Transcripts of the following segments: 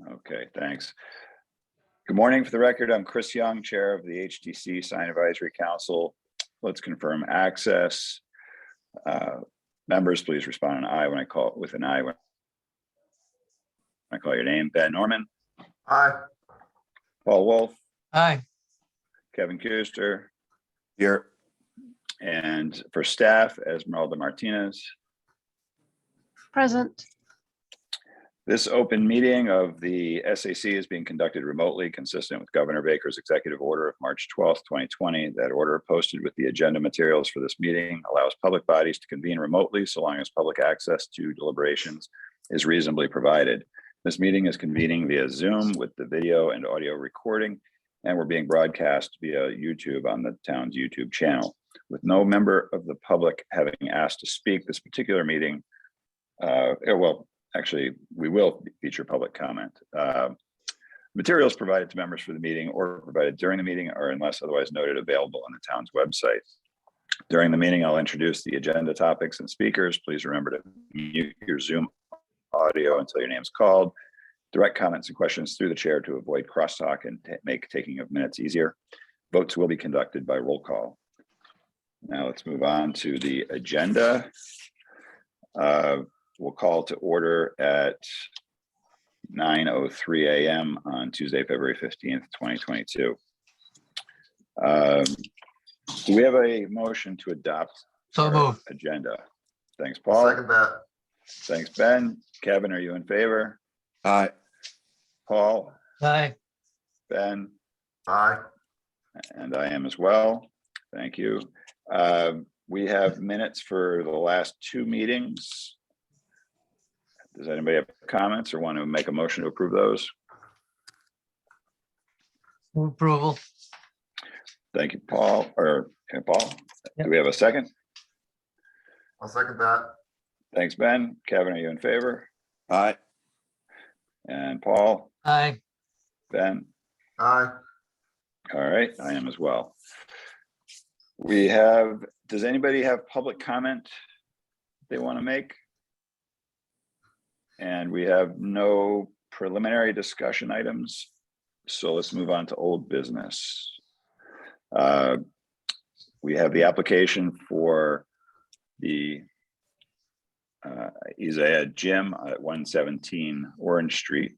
Okay, thanks. Good morning. For the record, I'm Chris Young, Chair of the HDC Sign Advisory Council. Let's confirm access. Members, please respond an aye when I call with an aye when I call your name. Ben Norman. Aye. Paul Wolf. Aye. Kevin Kuster. Here. And for staff, Esmeralda Martinez. Present. This open meeting of the SAC is being conducted remotely, consistent with Governor Baker's executive order of March 12th, 2020. That order, posted with the agenda materials for this meeting, allows public bodies to convene remotely so long as public access to deliberations is reasonably provided. This meeting is convening via Zoom with the video and audio recording, and we're being broadcast via YouTube on the town's YouTube channel. With no member of the public having asked to speak, this particular meeting, actually, we will feature public comment. Materials provided to members for the meeting or provided during the meeting are, unless otherwise noted, available on the town's website. During the meeting, I'll introduce the agenda topics and speakers. Please remember to mute your Zoom audio until your name is called. Direct comments and questions through the chair to avoid crosstalk and make taking of minutes easier. Votes will be conducted by roll call. Now let's move on to the agenda. We'll call to order at 9:03 a.m. on Tuesday, February 15th, 2022. Do we have a motion to adopt So moved. agenda? Thanks, Paul. Second that. Thanks, Ben. Kevin, are you in favor? Aye. Paul, Aye. Ben, Aye. and I am as well. Thank you. We have minutes for the last two meetings. Does anybody have comments or want to make a motion to approve those? Move approval. Thank you, Paul, Paul. Yep. Do we have a second? I'll second that. Thanks, Ben. Kevin, are you in favor? Aye. And Paul, Aye. Ben? Aye. All right, I am as well. We have, does anybody have public comment they want to make? And we have no preliminary discussion items. So let's move on to old business. We have the application for the Isaiah Gym at 117 Orange Street.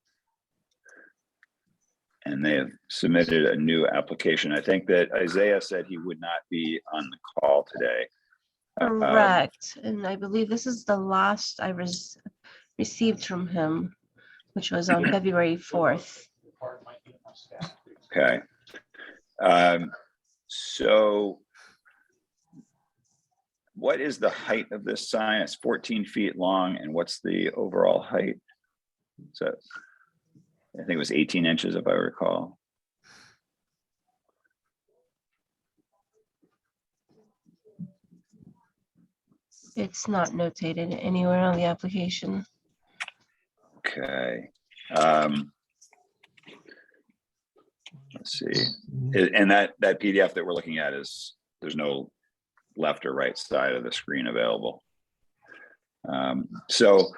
And they have submitted a new application. I think that Isaiah said he would not be on the call today. Correct. And I believe this is the last I received from him, which was on February 4th. Okay. So what is the height of this sign? It's 14 feet long. And what's the overall height? So I think it was 18 inches, if I recall. It's not notated anywhere on the application. Okay. Let's see. And that PDF that we're looking at is, there's no left or right side of the screen available. So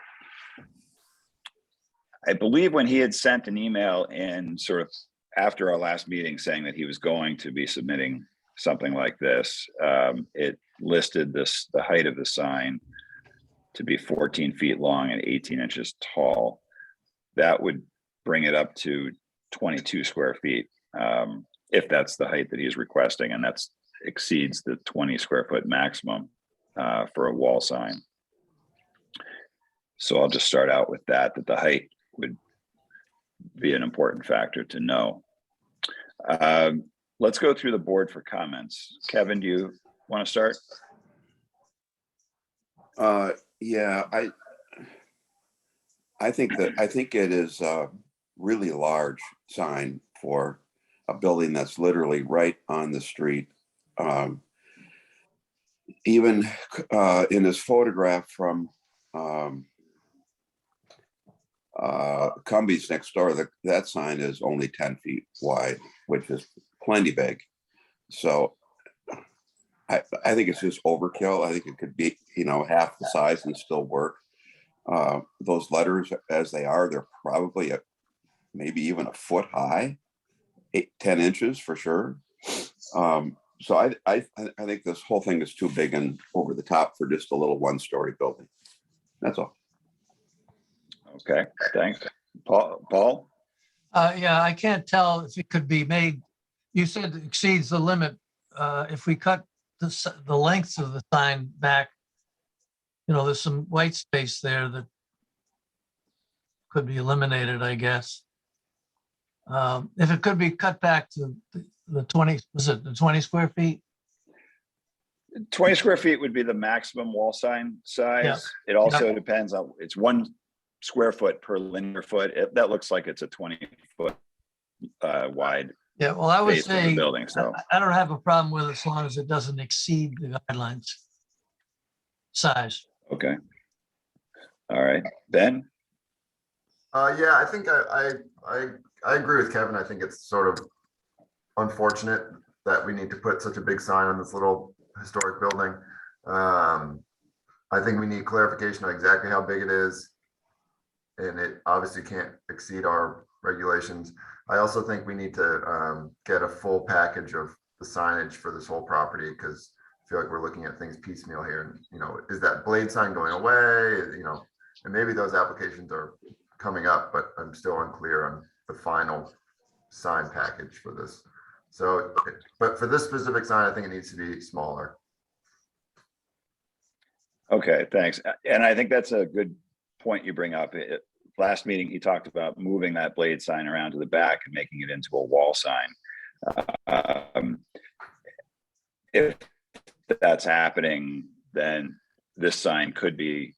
I believe when he had sent an email in sort of after our last meeting saying that he was going to be submitting something like this, it listed the height of the sign to be 14 feet long and 18 inches tall. That would bring it up to 22 square feet, if that's the height that he's requesting, and that's exceeds the 20 square foot maximum for a wall sign. So I'll just start out with that the height would be an important factor to know. Let's go through the board for comments. Kevin, do you want to start? Yeah, I think it is a really large sign for a building that's literally right on the street. Even in this photograph from Cumbies next door, that sign is only 10 feet wide, which is plenty big. So I think it's just overkill. I think it could be, half the size and still work. Those letters as they are, they're probably maybe even a foot high, 10 inches for sure. So I think this whole thing is too big and over the top for just a little one-story building. That's all. Okay, thanks. Paul? Yeah, I can't tell if it could be made, you said it exceeds the limit. If we cut the length of the sign back, there's some white space there that could be eliminated, I guess. If it could be cut back to the 20, was it the 20 square feet? 20 square feet would be the maximum wall sign size. Yeah. It also depends on, it's 1 square foot per linear foot. That looks like it's a 20-foot wide Yeah, well, I would base of the say, building, so. I don't have a problem with it as long as it doesn't exceed the guidelines size. Okay. All right, Ben? Yeah, I think I agree with Kevin. I think it's sort of unfortunate that we need to put such a big sign on this little historic building. I think we need clarification on exactly how big it is. And it obviously can't exceed our regulations. I also think we need to get a full package of the signage for this whole property, because I feel like we're looking at things piecemeal here. And, is that blade sign going away? And maybe those applications are coming up, but I'm still unclear on the final sign package for this. So, but for this specific sign, I think it needs to be smaller. Okay, thanks. And I think that's a good point you bring up. Last meeting, he talked about moving that blade sign around to the back and making it into a wall sign. If that's happening, then this sign could be,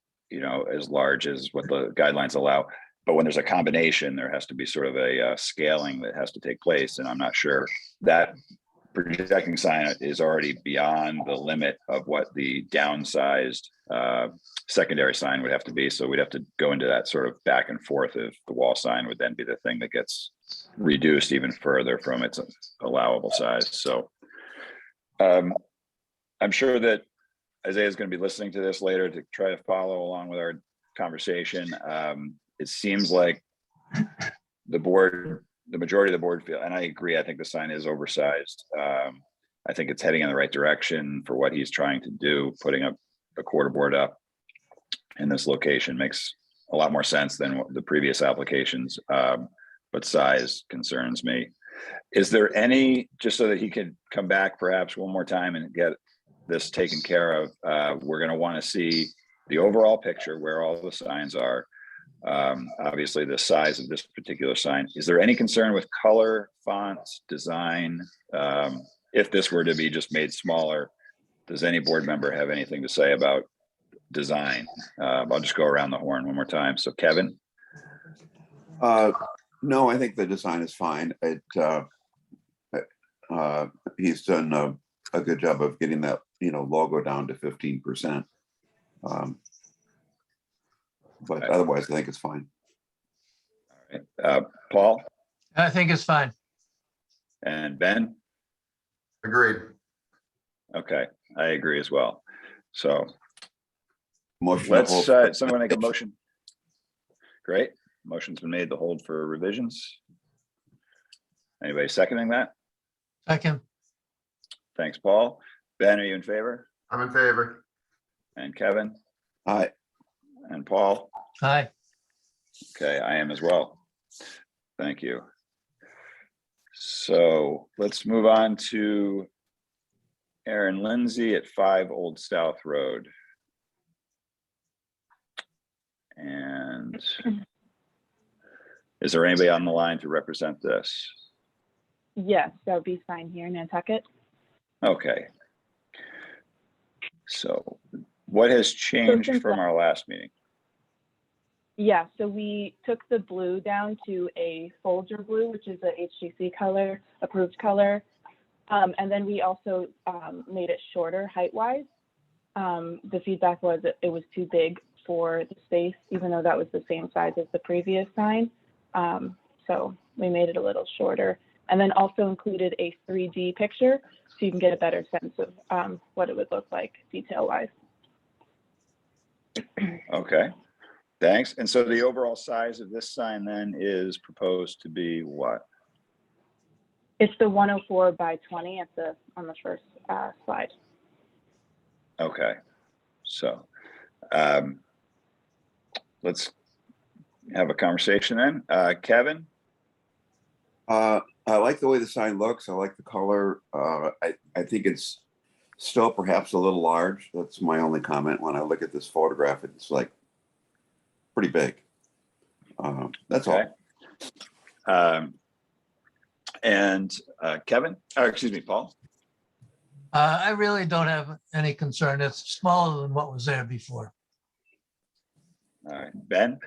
as large as what the guidelines allow. But when there's a combination, there has to be sort of a scaling that has to take place. And I'm not sure that projecting sign is already beyond the limit of what the downsized secondary sign would have to be. So we'd have to go into that sort of back and forth if the wall sign would then be the thing that gets reduced even further from its allowable size. So I'm sure that Isaiah is going to be listening to this later to try to follow along with our conversation. It seems like the majority of the board feel, and I agree, I think the sign is oversized. I think it's heading in the right direction for what he's trying to do. Putting up a quarter board up in this location makes a lot more sense than the previous applications, but size concerns me. Is there any, just so that he can come back perhaps one more time and get this taken care of, we're going to want to see the overall picture where all the signs are. Obviously the size of this particular sign. Is there any concern with color, fonts, design? If this were to be just made smaller, does any board member have anything to say about design? I'll just go around the horn one more time. So Kevin? No, I think the design is fine. He's done a good job of getting that, logo down to 15%. But otherwise, I think it's fine. All right. Paul? I think it's fine. And Ben? Agreed. Okay, I agree as well. So Motion to let's, hold. someone make a motion. Great. Motion's been made to hold for revisions. Anybody seconding that? Second. Thanks, Paul. Ben, are you in favor? I'm in favor. And Kevin? Aye. And Paul? Aye. Okay, I am as well. Thank you. So let's move on to Aaron Lindsay at 5 Old South Road. And is there anybody on the line to represent this? Yes, that would be fine here in Nantucket. Okay. So what has changed from our last meeting? Yeah, so we took the blue down to a Folger blue, which is a HDC color, approved color. And then we also made it shorter height-wise. The feedback was that it was too big for the space, even though that was the same size as the previous sign. So we made it a little shorter. And then also included a 3D picture, so you can get a better sense of what it would look like detail-wise. Okay. Thanks. And so the overall size of this sign then is proposed to be what? It's the 104 by 20 on the first slide. Okay, so let's have a conversation then. Kevin? I like the way the sign looks. I like the color. I think it's still perhaps a little large. That's my only comment. When I look at this photograph, it's like pretty big. That's Okay. all. And Kevin, or excuse me, Paul? I really don't have any concern. It's smaller than what was there before. All right, Ben?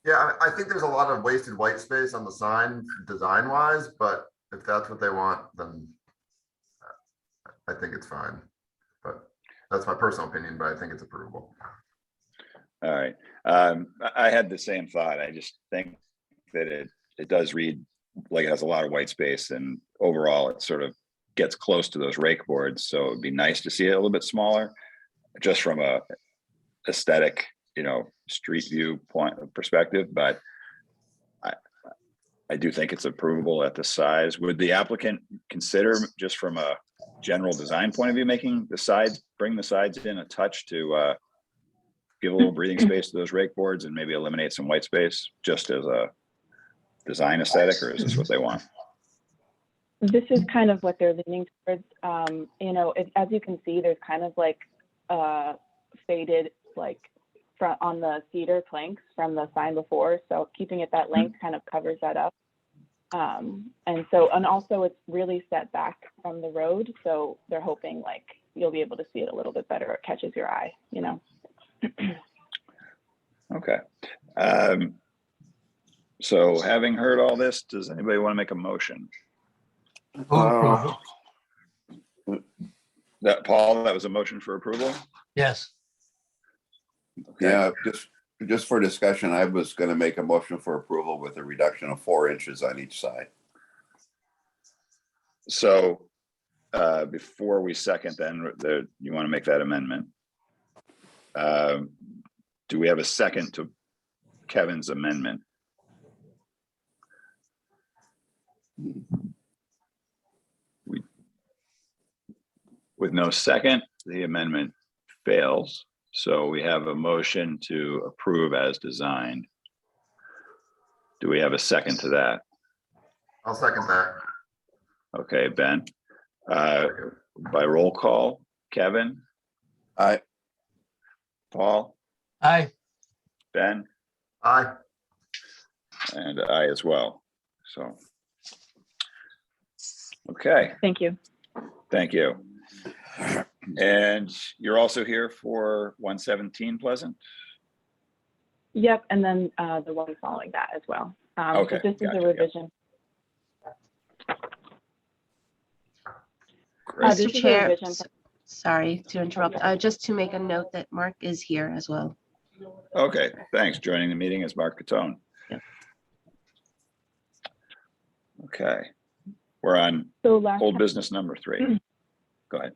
Yeah, I think there's a lot of wasted white space on the sign design wise, but if that's what they want, then I think it's fine. But that's my personal opinion, but I think it's approvable. All right. I had the same thought. I just think that it does read like it has a lot of white space, and overall it sort of gets close to those rake boards. So it'd be nice to see it a little bit smaller, just from a aesthetic, street view perspective. But I do think it's approvable at the size. Would the applicant consider, just from a general design point of view, bring the sides in a touch to give a little breathing space to those rake boards and maybe eliminate some white space just as a design aesthetic, or is this what they want? This is kind of what they're leaning towards. As you can see, there's kind of like faded front on the cedar planks from the sign before. So keeping it that length kind of covers that up. And also it's really set back from the road. So they're hoping you'll be able to see it a little bit better. It catches your eye, Okay. So having heard all this, does anybody want to make a motion? Approval. Paul, that was a motion for approval? Yes. Okay. Yeah, just for discussion, I was going to make a motion for approval with a reduction of 4 inches on each side. So before we second, then you want to make that amendment. Do we have a second to Kevin's amendment? With no second, the amendment fails. So we have a motion to approve as designed. Do we have a second to that? I'll second that. Okay, Ben. By roll call, Kevin, Aye. Paul, Aye. Ben, Aye. and I as well. So, okay, Thank you. thank you. And you're also here for 117 Pleasant? Yep. And then the one following that as well. Okay, So this is gotcha, a revision. Great. This Mr. is a Chair, revision. sorry to interrupt, just to make a note that Mark is here as well. Okay, thanks. Joining the meeting is Mark Catone. Yep. Okay, we're on So last old time, business number 3. Go ahead.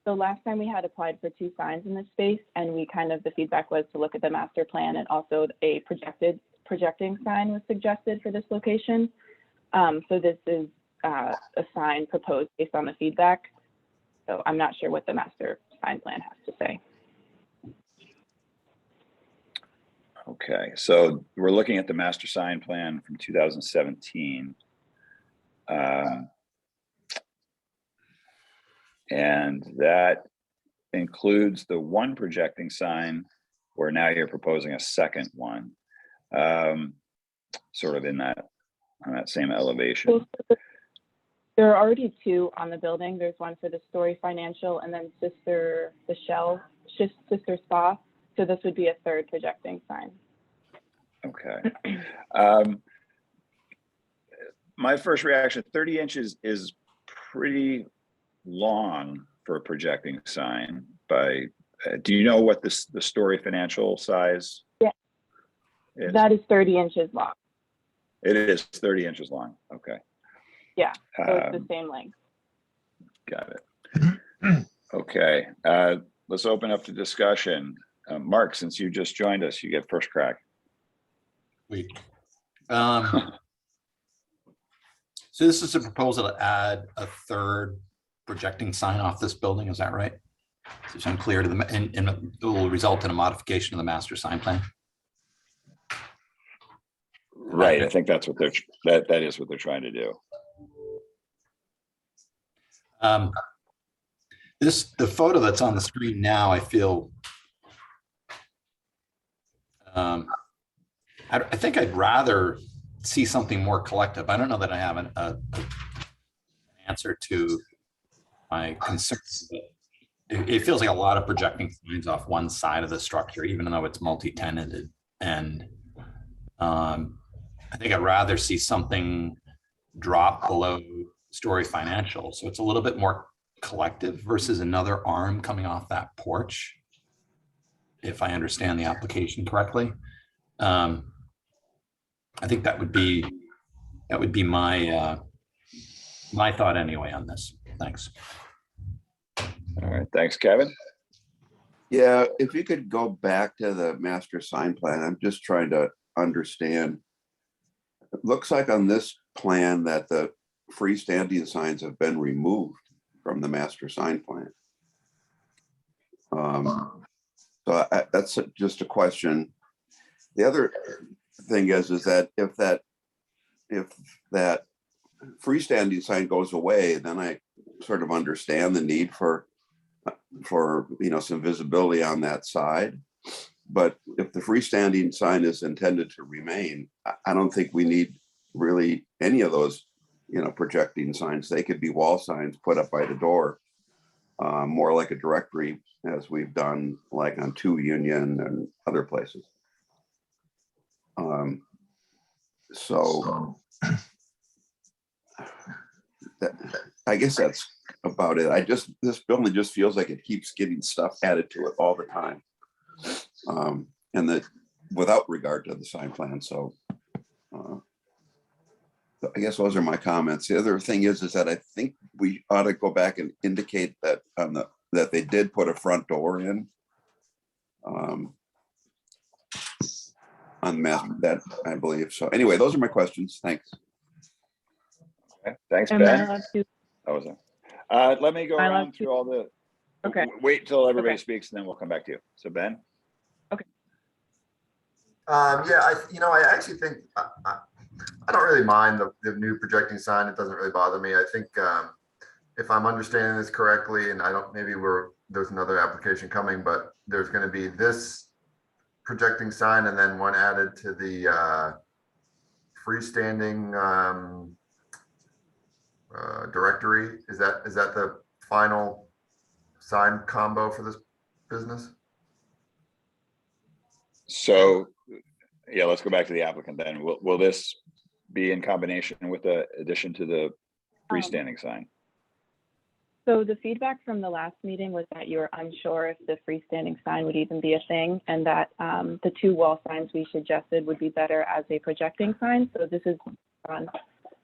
so last time we had applied for 2 signs in this space, and the feedback was to look at the master plan, and also a projecting sign was suggested for this location. So this is a sign proposed based on the feedback. So I'm not sure what the master sign plan has to say. Okay, so we're looking at the master sign plan from 2017. And that includes the one projecting sign, where now you're proposing a second one, sort of on that same elevation. Well, there are already 2 on the building. There's one for the Story Financial, and then Sister Spa. So this would be a 3rd projecting sign. Okay. My first reaction, 30 inches is pretty long for a projecting sign. Do you know what the Story Financial size? Yeah. Is? That is 30 inches long. It is 30 inches long. Okay. Yeah, so it's the same length. Got it. Okay, let's open up the discussion. Mark, since you just joined us, you get first crack. Sweet. So this is a proposal to add a third projecting sign off this building, is that right? It's unclear to the, and it will result in a modification of the master sign plan. Right, I think that's what that is what they're trying to do. The photo that's on the screen now, I feel, I think I'd rather see something more collective. I don't know that I have an answer to my concerns, but it feels like a lot of projecting signs off one side of the structure, even though it's multi-tenanted. And I think I'd rather see something drop below Story Financial. So it's a little bit more collective versus another arm coming off that porch, if I understand the application correctly. I think that would be my my thought anyway on this. Thanks. All right, thanks, Kevin. Yeah, if you could go back to the master sign plan, I'm just trying to understand. It looks like on this plan that the freestanding signs have been removed from the master sign plan. So that's just a question. The other thing is that if that freestanding sign goes away, then I sort of understand the need for some visibility on that side. But if the freestanding sign is intended to remain, I don't think we need really any of those projecting signs. They could be wall signs put up by the door, more like a directory, as we've done like on 2 Union and other places. So I guess that's about it. This building just feels like it keeps getting stuff added to it all the time. And that without regard to the sign plan. So I guess those are my comments. The other thing is that I think we ought to go back and indicate that that they did put a front door in on the master, that I believe. So anyway, those are my questions. Thanks. Okay, thanks, Am I Ben. allowed to? That was it. Let me go Am I allowed around to? through all the. Okay. Wait till everybody Okay. speaks, and then we'll come back to you. So Ben. Yeah, I actually think I don't really mind the new projecting sign. It doesn't really bother me. I think if I'm understanding this correctly, and maybe there's another application coming, but there's going to be this projecting sign and then one added to the freestanding directory. Is that the final sign combo for this business? So, yeah, let's go back to the applicant then. Will this be in combination with the addition to the freestanding sign? So the feedback from the last meeting was that you were unsure if the freestanding sign would even be a thing, and that the 2 wall signs we suggested would be better as a projecting sign. So this is on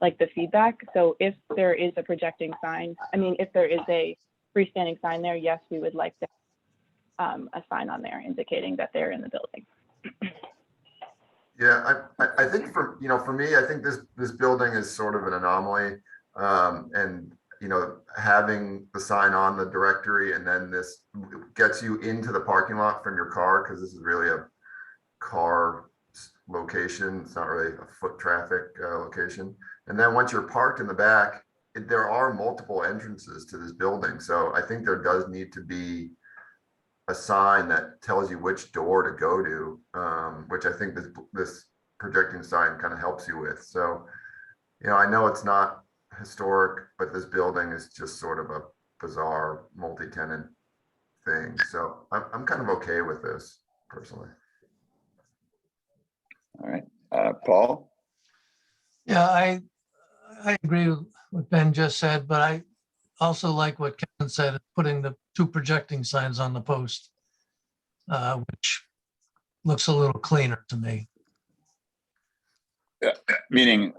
like the feedback. So if there is a projecting sign, if there is a freestanding sign there, yes, we would like to a sign on there indicating that they're in the building. Yeah, I think for me, I think this building is sort of an anomaly, and having the sign on the directory and then this gets you into the parking lot from your car, because this is really a car location. It's not really a foot traffic location. And then once you're parked in the back, there are multiple entrances to this building. So I think there does need to be a sign that tells you which door to go to, which I think this projecting sign kind of helps you with. So, I know it's not historic, but this building is just sort of a bizarre multi-tenant thing. So I'm kind of okay with this personally. All right, Paul. Yeah, I agree with what Ben just said, but I also like what Kevin said, putting the 2 projecting signs on the post, which looks a little cleaner to me. Meaning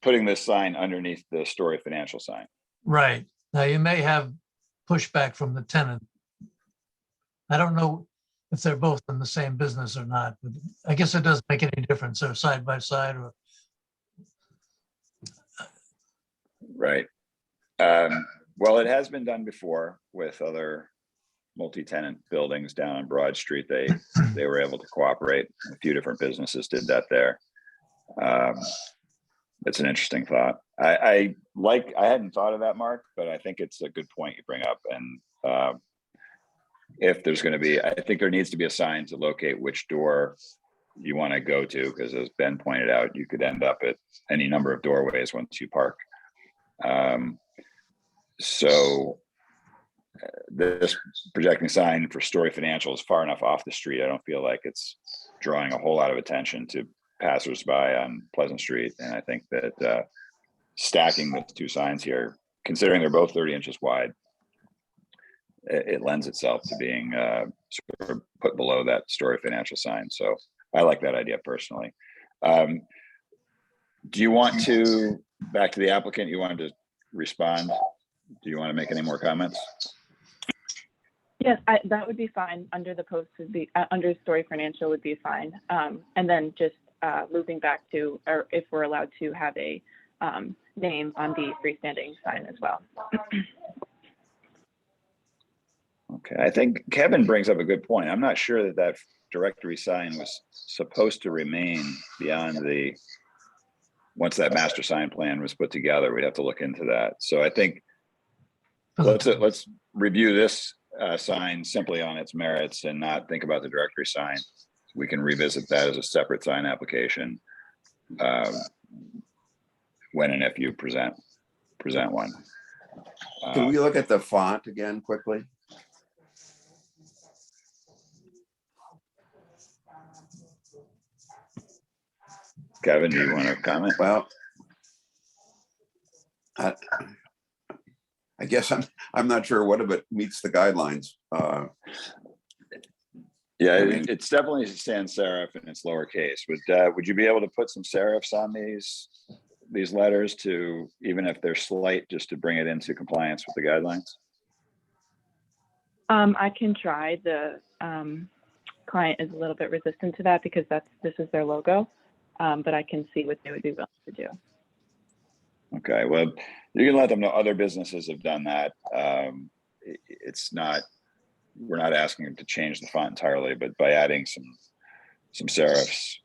putting this sign underneath the Story Financial sign. Right. Now, you may have pushback from the tenant. I don't know if they're both in the same business or not. But I guess it doesn't make any difference. They're side by side or. Right. Well, it has been done before with other multi-tenant buildings down on Broad Street. They were able to cooperate. A few different businesses did that there. It's an interesting thought. I hadn't thought of that, Mark, but I think it's a good point you bring up. And if there's going to be, I think there needs to be a sign to locate which door you want to go to, because as Ben pointed out, you could end up at any number of doorways once you park. So this projecting sign for Story Financial is far enough off the street. I don't feel like it's drawing a whole lot of attention to passersby on Pleasant Street. And I think that stacking the two signs here, considering they're both 30 inches wide, it lends itself to being sort of put below that Story Financial sign. So I like that idea personally. Do you want to, back to the applicant, you wanted to respond? Do you want to make any more comments? Yes, that would be fine. Under the post would be, under Story Financial would be fine. And then just looping back to, or if we're allowed to have a name on the freestanding sign as well. Okay, I think Kevin brings up a good point. I'm not sure that that directory sign was supposed to remain beyond the, once that master sign plan was put together. We'd have to look into that. So I think let's review this sign simply on its merits and not think about the directory sign. We can revisit that as a separate sign application when and if you present one. Can we look at the font again quickly? Kevin, do you want to comment? Well, I guess I'm not sure what of it meets the guidelines. Yeah, I mean, it's definitely sans serif and it's lowercase. Would you be able to put some serifs on these letters to, even if they're slight, just to bring it into compliance with the guidelines? I can try. The client is a little bit resistant to that because this is their logo, but I can see what they would be willing to do. Okay, well, you can let them know other businesses have done that. It's not, we're not asking them to change the font entirely, but by adding some serifs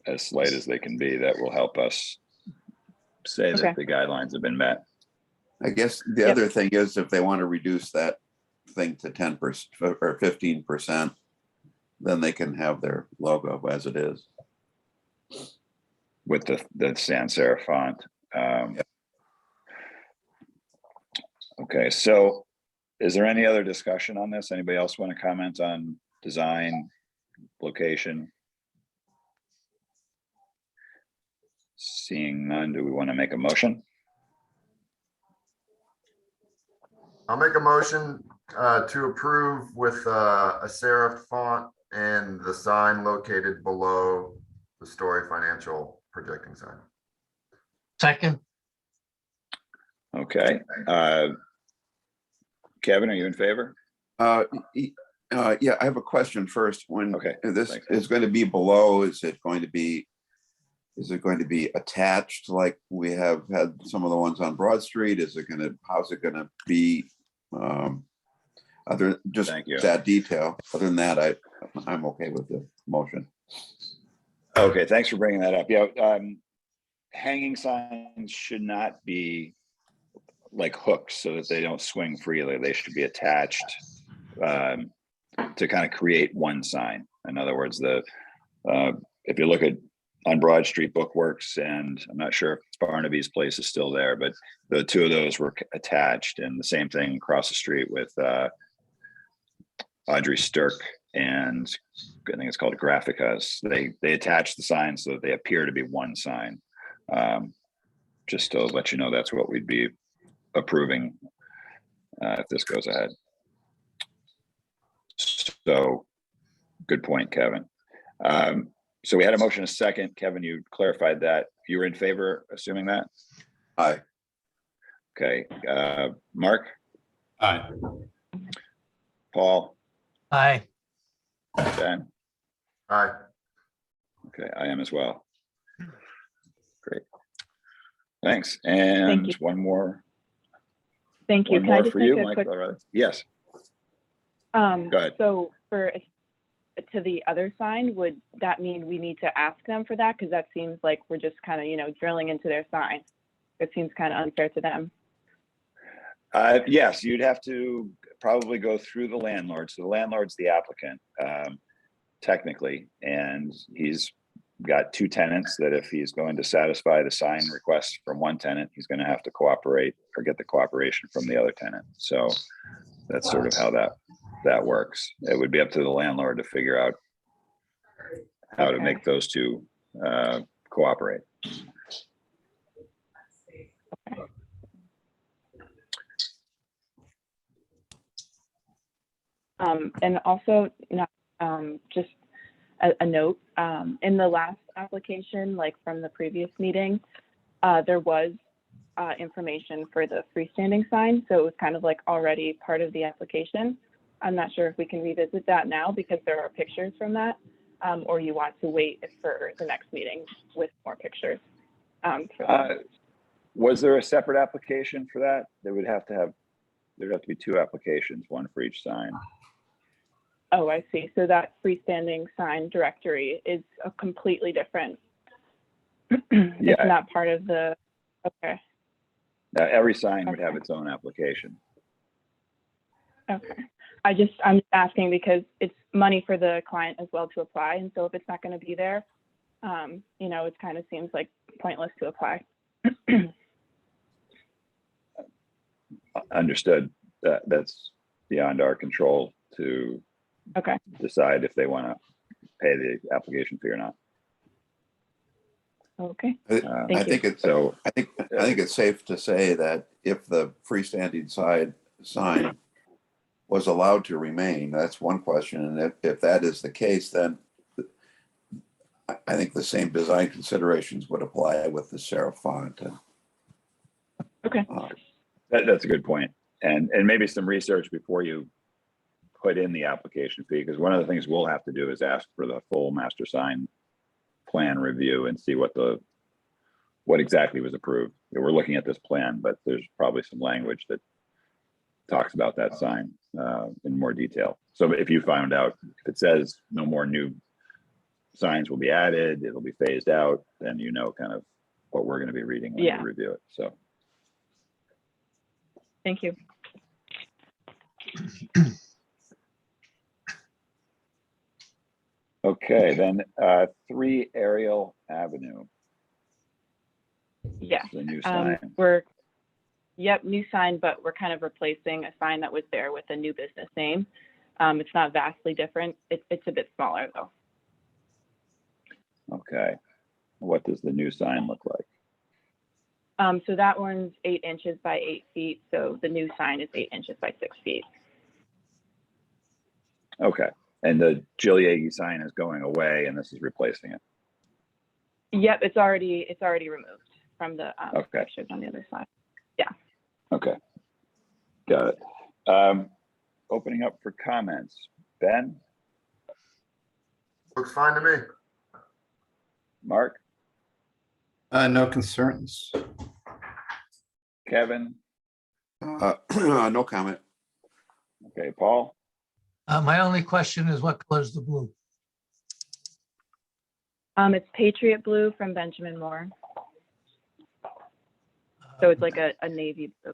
as slight as they can be, that will help us say Okay. that the guidelines have been met. I guess the other thing is if they want to reduce that thing to 10% or 15%, then they can have their logo as it is. With the sans serif font. Okay, so is there any other discussion on this? Anybody else want to comment on design, location? Seeing none, do we want to make a motion? I'll make a motion to approve with a serif font and the sign located below the Story Financial projecting sign. Second, Okay. Kevin, are you in favor? Yeah, I have a question first. When Okay, this thanks. is going to be below, is it going to be attached like we have had some of the ones on Broad Street? How's it going to be? Just Thank you. that detail. Other than that, I'm okay with the motion. Okay, thanks for bringing that up. Yeah, hanging signs should not be like hooks so that they don't swing freely. They should be attached to kind of create one sign. In other words, if you look at on Broad Street Bookworks, and I'm not sure if Barnaby's place is still there, but the two of those were attached, and the same thing across the street with Audrey Stirk and I think it's called Graphicas. They attach the signs so that they appear to be one sign. Just to let you know, that's what we'd be approving if this goes ahead. So good point, Kevin. So we had a motion a second. Kevin, you clarified that. You were in favor, assuming that? Aye. Okay. Mark? Aye. Paul? aye. Ben? Aye. Okay, I am as well. Great. Thanks. And you. one more. Thank you. One Can I more just for make you, a Mike. quick, Yes. Go ahead. so for, to the other sign, would that mean we need to ask them for that? Because that seems like we're just kind of, you know, drilling into their sign. It seems kind of unfair to them. Yes, you'd have to probably go through the landlord. So the landlord's the applicant, technically, and he's got two tenants that if he's going to satisfy the sign request from one tenant, he's going to have to cooperate or get the cooperation from the other tenant. So that's sort of how that works. It would be up to the landlord to figure out how to Okay. make those two cooperate. And also, just a note, in the last application, like from the previous meeting, there was information for the freestanding sign. So it was kind of like already part of the application. I'm not sure if we can revisit that now because there are pictures from that, or you want to wait for the next meeting with more pictures. For that. Was there a separate application for that? There'd have to be two applications, one for each sign. Oh, I see. So that freestanding sign directory is a completely different. It's Yeah. not part of the. Okay. Now, every sign would Okay. have its own application. Okay. I'm just asking because it's money for the client as well to apply, and so if it's not going to be there, you know, it kind of seems like pointless to apply. Understood. That's beyond our control to Okay. decide if they want to pay the application fee or not. Okay. I Thank think it's So I think it's safe to say that if the freestanding sign was allowed to remain, that's one question. And if that is the case, then I think the same design considerations would apply with the serif font. Okay. that's a good point. And maybe some research before you put in the application fee, because one of the things we'll have to do is ask for the full master sign plan review and see what exactly was approved. We're looking at this plan, but there's probably some language that talks about that sign in more detail. So if you found out, if it says no more new signs will be added, it'll be phased out, then you know kind of what we're going to be reading when Yeah. we review it. So Thank you. okay, then 3 Ariel Avenue, Yeah. the new sign. Yep, new sign, but we're kind of replacing a sign that was there with a new business name. It's not vastly different. It's a bit smaller though. Okay, what does the new sign look like? So that one's 8 inches by 8 feet. So the new sign is 8 inches by 6 feet. Okay, and the Jiliagi sign is going away, and this is replacing it. Yep, it's already removed from the Okay. pictures on the other side. Okay, got it. Opening up for comments. Ben, Looks fine to me. Mark, No concerns. Kevin, No comment. okay, Paul, My only question is what color is the blue? It's Patriot Blue from Benjamin Moore. So it's like a navy blue.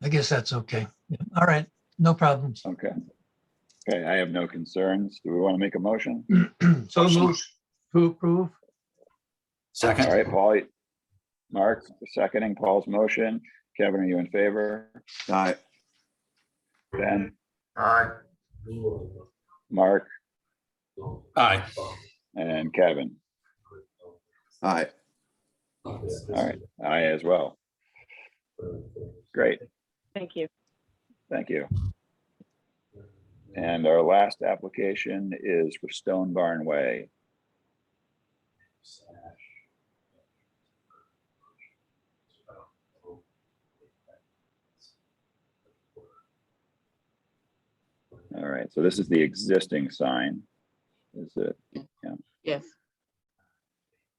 I guess that's okay. Yeah. All right, no problems. okay. Okay, I have no concerns. Do we want to make a motion? So moved to approve. Second. All right, Paul, Mark, seconding Paul's motion. Kevin, are you in favor? Aye. Ben, Aye. Mark, Aye. and Kevin. Aye. All right, I as well. Great, Thank you. thank you. And our last application is for Stone Barn Way. All right, so this is the existing sign. Is it? Yes.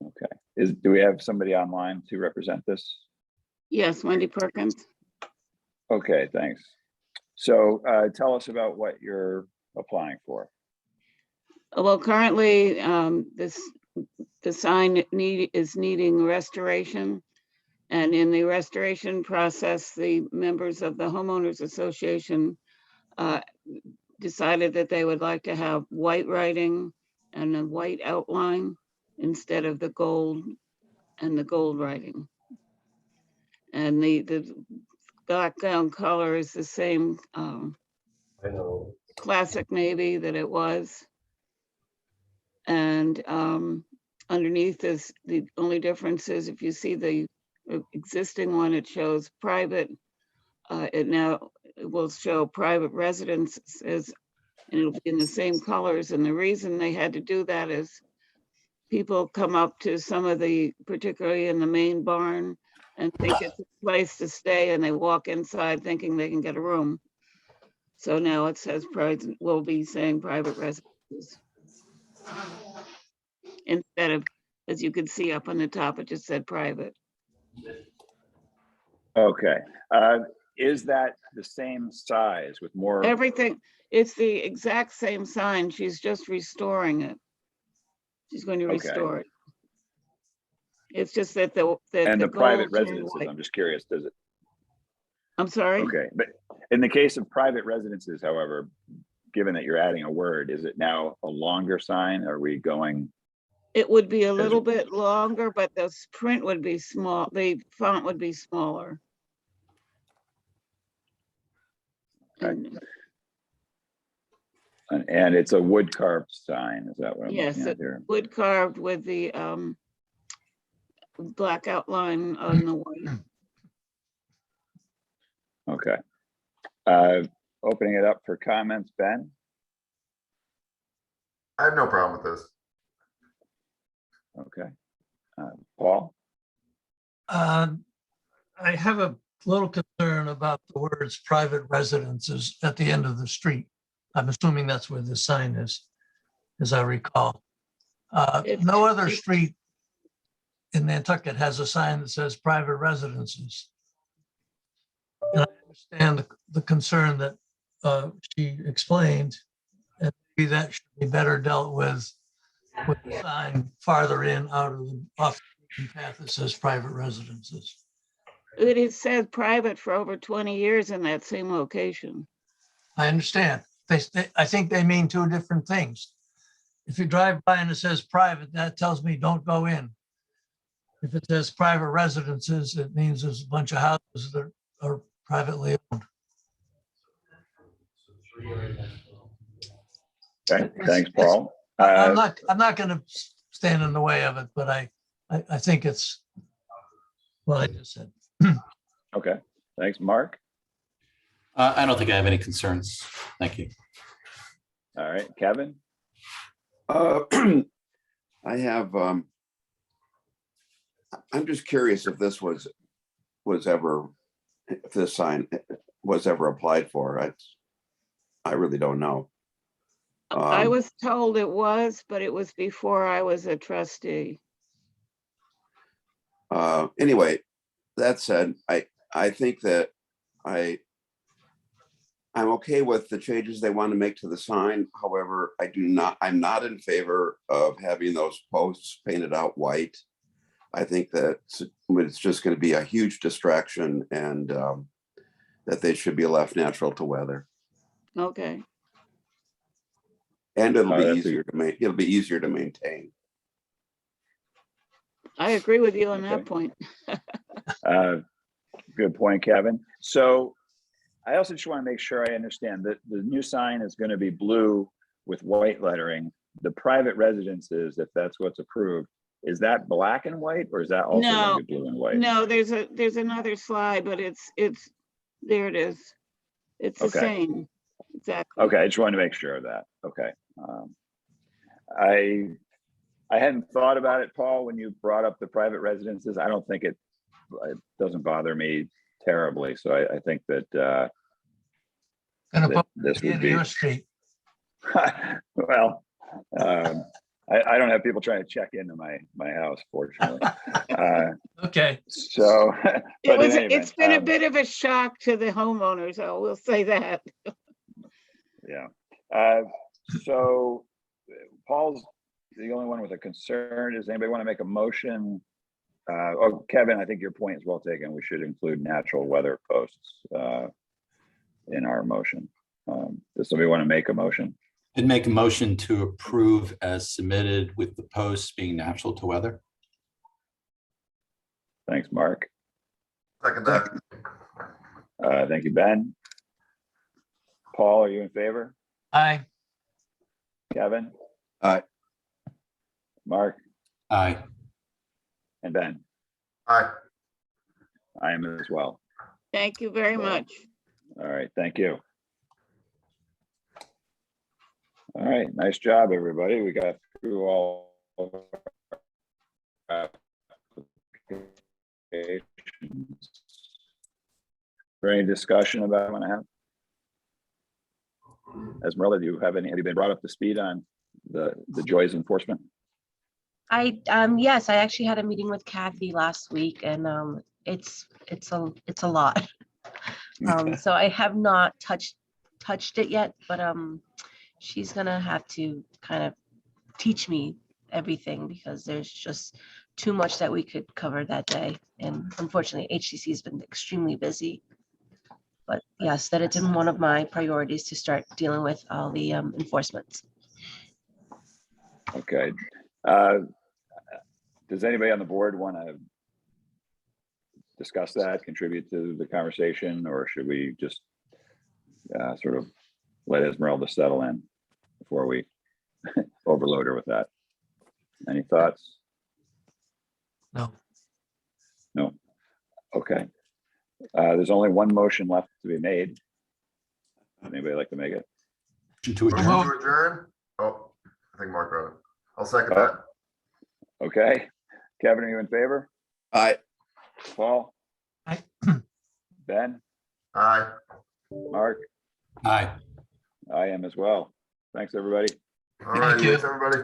Okay. Do we have somebody online to represent this? Yes, Wendy Perkins. Okay, thanks. So tell us about what you're applying for. Well, currently, the sign is needing restoration. And in the restoration process, the members of the homeowners association decided that they would like to have white writing and a white outline instead of the gold and the gold writing. And the background color is the same classic navy that it was. And underneath is the only difference is if you see the existing one, it shows private. It will show private residences, and it'll be in the same colors. And the reason they had to do that is people come up to some of the, particularly in the main barn, and think it's a place to stay, and they walk inside thinking they can get a room. So now it says private, will be saying private residences. Instead of, as you can see up on the top, it just said private. Okay. Is that the same size with more? Everything, it's the exact same sign. She's just restoring it. She's going to Okay. restore it. It's just that the And the private gold turned residences, white. I'm just curious, does it? I'm sorry? Okay, but in the case of private residences, however, given that you're adding a word, is it now a longer sign? Are we going? It would be a little bit longer, but the print would be small. The font would be smaller. Okay. And it's a wood carved sign, is that what I'm Yes, looking at here? wood carved with the black outline on the white. Okay. Opening it up for comments, Ben? I have no problem with this. Okay. Paul? I have a little concern about the words private residences at the end of the street. I'm assuming that's where the sign is, as I recall. No other street in Nantucket has a sign that says private residences. And I understand the concern that she explained, and maybe that should be better dealt with the sign farther in out of the off the path that says private residences. It has said private for over 20 years in that same location. I understand. I think they mean two different things. If you drive by and it says private, that tells me don't go in. If it says private residences, it means there's a bunch of houses that are privately owned. Okay, thanks, Paul. I'm not going to stand in the way of it, but I think it's what I just said. Okay, thanks, Mark. I don't think I have any concerns. Thank you. All right, Kevin? I have, I'm just curious if this was ever, if this sign was ever applied for. I really don't know. I was told it was, but it was before I was a trustee. Anyway, that said, I think that I'm okay with the changes they want to make to the sign. However, I'm not in favor of having those posts painted out white. I think that it's just going to be a huge distraction, and that they should be left natural to weather. Okay. And it'll be easier to maintain. I agree with you on that Okay. point. Good point, Kevin. So I also just want to make sure I understand that the new sign is going to be blue with white lettering. The private residences, if that's what's approved, is that black and white, or is that also going to be blue and white? No, there's another slide, but it's there it is. It's the Okay. same. Exactly. Okay, I just wanted to make sure of that. Okay. I hadn't thought about it, Paul, when you brought up the private residences. I don't think it doesn't bother me terribly. So I think that And above this the would end of be, your street. well, I don't have people trying to check into my house, fortunately. Okay, So, but in any It's event, been a bit of a shock to the homeowners, I will say that. yeah. So Paul's the only one with a concern. Does anybody want to make a motion? Oh, Kevin, I think your point is well taken. We should include natural weather posts in our motion. Does somebody want to make a motion? And make a motion to approve as submitted with the posts being natural to weather. Thanks, Mark. Second that. Thank you, Ben. Paul, are you in favor? aye. Kevin? Aye. Mark Aye. and Ben? Aye. I am as well. Thank you very much. All right, thank you. All right, nice job, everybody. We got through all of our applications. For any discussion about what I have? Esmeralda, do you have you been brought up to speed on the joys of enforcement? Yes, I actually had a meeting with Kathy last week and it's a lot. So I have not touched it yet, but she's gonna have to kind of teach me everything because there's just too much that we could cover that day. And unfortunately, HDC has been extremely busy. But yes, that it's in one of my priorities to start dealing with all the enforcement. Okay. Does anybody on the board want to discuss that, contribute to the conversation, or should we just sort of let Esmeralda settle in before we overload her with that? Any thoughts? No, No. Okay. There's only one motion left to be made. Anybody like to make it? Motion to Motion adjourn. to adjourn? Oh, I think Mark wrote it. I'll second Oh. that. Okay. Kevin, are you in favor? Aye. Paul? Aye. Ben? Aye. Mark? Aye. I am as well. Thanks, everybody. All right, you. thanks, everybody.